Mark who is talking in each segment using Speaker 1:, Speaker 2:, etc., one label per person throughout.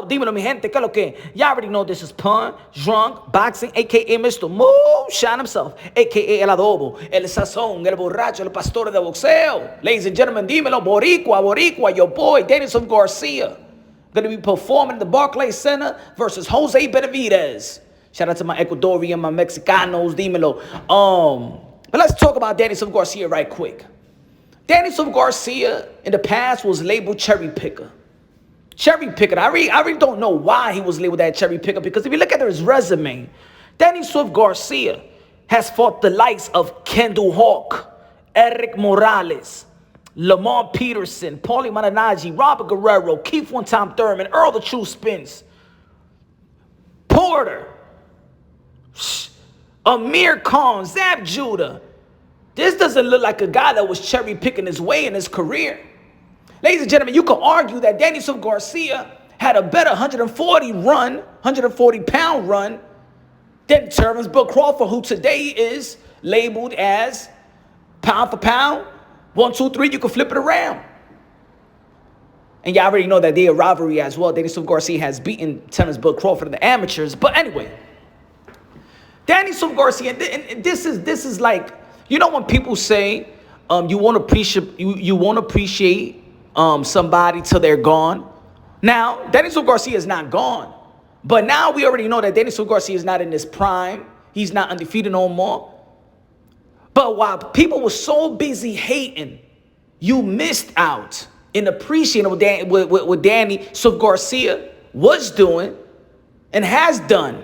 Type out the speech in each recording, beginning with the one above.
Speaker 1: Dímelo, dímelo, mi gente, que lo que? Y'all already know this is Punch, Drunk, Boxing, a.k.a. Mr. Moonshine himself, a.k.a. El Adobo, El Sazón, El Borracho, El Pastor de Boxeo. Ladies and gentlemen, dímelo, Boricua, Boricua, your boy, Danielson Garcia. Going to be performing at the Barclays Center versus Jose Benavidez. Shout out to my Ecuadorian, my Mexicanos, dímelo. But let's talk about Danielson Garcia right quick. Danielson Garcia in the past was labeled cherry picker. Cherry picker. I really don't know why he was labeled that cherry picker, because if you look at his resume, Danielson Garcia has fought the likes of Kendall Hawk, Eric Morales, Lamont Peterson, Paulie Malignaggi, Robert Guerrero, Keith One-Time Thurman, Errol the True Spence, Porter, Amir Khan, Zab Judah. This doesn't look like a guy that was cherry picking his way in his career. Ladies and gentlemen, you can argue that Danielson Garcia had a better 140-pound run than Terrence Bill Crawford, who today is labeled as pound for pound. 1, 2, 3, you can flip it around. And y'all already know that they're a rivalry as well. Danielson Garcia has beaten Terrence Bill Crawford in the amateurs. But anyway, Danielson Garcia, and this is like, you know when people say you won't appreciate somebody till they're gone. Now, Danielson Garcia is not gone. But now we already know that Danielson Garcia is not in his prime. He's not undefeated no more. But while people were so busy hating, you missed out in appreciating what Danielson Garcia was doing and has done.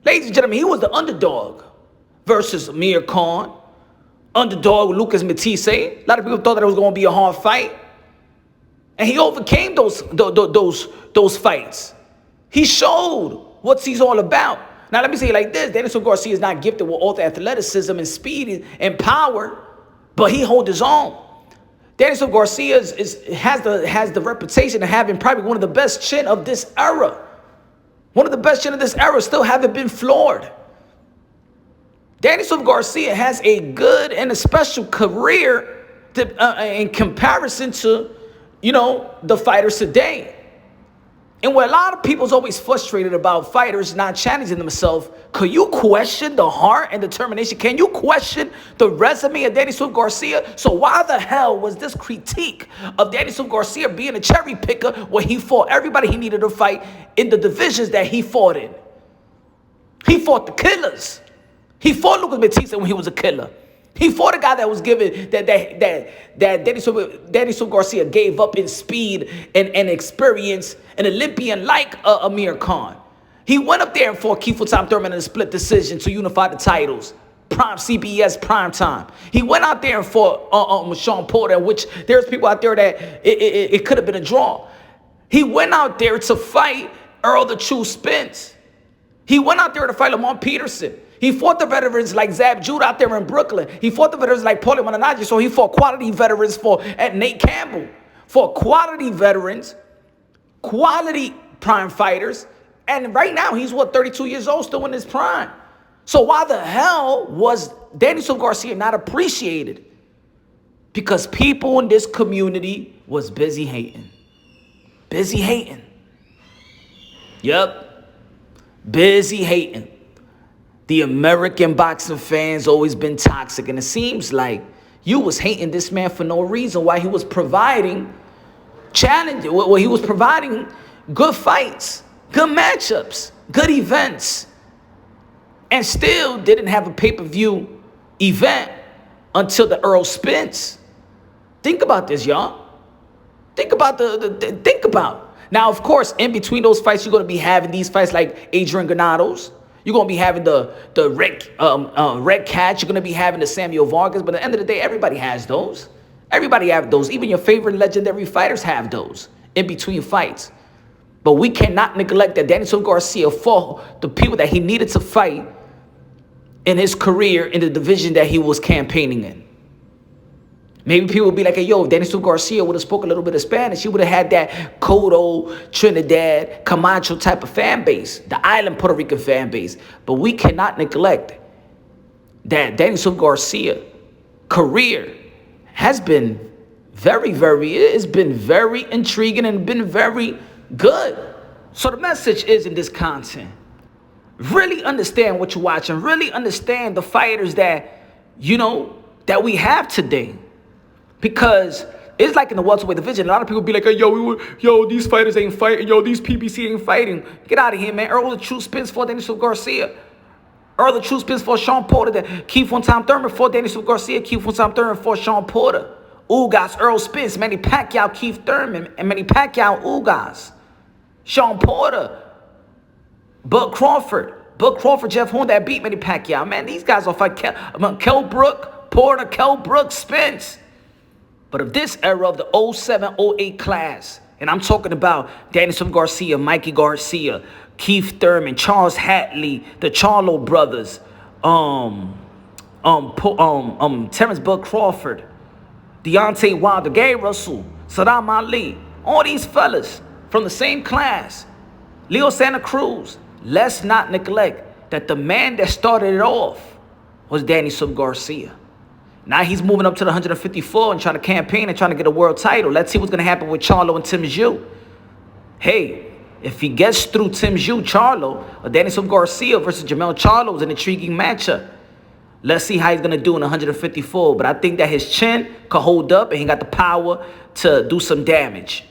Speaker 1: Ladies and gentlemen, he was the underdog versus Amir Khan. Underdog Lucas Matisse. A lot of people thought that it was going to be a hard fight. And he overcame those fights. He showed what he's all about. Now, let me say it like this. Danielson Garcia is not gifted with all the athleticism and speed and power, but he holds his own. Danielson Garcia has the reputation of having probably one of the best chin of this era. One of the best chin of this era still haven't been floored. Danielson Garcia has a good and a special career in comparison to, the fighters today. And where a lot of people's always frustrated about fighters not challenging themselves, could you question the heart and determination? Can you question the resume of Danielson Garcia? So why the hell was this critique of Danielson Garcia being a cherry picker when he fought everybody he needed to fight in the divisions that he fought in? He fought the killers. He fought Lucas Matisse when he was a killer. He fought a guy that was given that Danielson Garcia gave up in speed and experience, an Olympian like Amir Khan. He went up there and fought Keith One-Time Thurman in a split decision to unify the titles. Prime CBS prime time. He went out there and fought Shawn Porter, which there's people out there that it could have been a draw. He went out there to fight Errol the True Spence. He went out there to fight Lamont Peterson. He fought the veterans like Zab Judah out there in Brooklyn. He fought the veterans like Paulie Malignaggi. So he fought quality veterans at Nate Campbell. For quality veterans, quality prime fighters. And right now, he's 32 years old, still in his prime. So why the hell was Danielson Garcia not appreciated? Because people in this community was busy hating. Busy hating. Yep. Busy hating. The American boxing fans always been toxic, and it seems like you was hating this man for no reason while he was providing he was providing good fights, good matchups, good events, and still didn't have a pay-per-view event until the Errol Spence. Think about this, y'all. Think about think about. Now, of course, in between those fights, you're going to be having these fights like Adrian Granados. You're going to be having the Red Catch. You're going to be having the Samuel Vargas. But at the end of the day, everybody has those. Everybody has those. Even your favorite legendary fighters have those in between fights. But we cannot neglect that Danielson Garcia fought the people that he needed to fight in his career in the division that he was campaigning in. Maybe people would be like, hey, yo, if Danielson Garcia would have spoken a little bit of Spanish, he would have had that Codo, Trinidad, Camacho type of fan base, the island Puerto Rican fan base. But we cannot neglect that Danielson Garcia career has been very, very intriguing and been very Good. So the message is in this content. Really understand what you're watching. Really understand the fighters that, that we have today. Because it's like in the welterweight division, a lot of people be like, hey, yo, these fighters ain't fighting. Yo, these PBC ain't fighting. Get out of here, man. Errol the True Spence fought Daniel Garcia. Errol the True Spence fought Shawn Porter. Keith on Tom Thurman fought Daniel Garcia. Keith on Tom Thurman fought Shawn Porter. Ugas, Errol Spence, Manny Pacquiao, Keith Thurman, and Manny Pacquiao, Ugas. Shawn Porter, Bud Crawford, Jeff Horn that beat Manny Pacquiao. Man, these guys will fight Kell Brook, Porter, Kell Brook, Spence. But of this era of the 07, 08 class, and I'm talking about Daniel Garcia, Mikey Garcia, Keith Thurman, Charles Hatley, the Charlo brothers, Terrence Bud Crawford, Deontay Wilder, Gary Russell, Saddam Ali, all these fellas from the same class, Leo Santa Cruz. Let's not neglect that the man that started it off was Daniel Garcia. Now he's moving up to the 154 and trying to campaign and trying to get a world title. Let's see what's going to happen with Charlo and Tim Zhu. Hey, if he gets through Tim Zhu, Charlo, or Daniel Garcia versus Jamel Charlo is an intriguing matchup. Let's see how he's going to do in 154. But I think that his chin could hold up and he got the power to do some damage.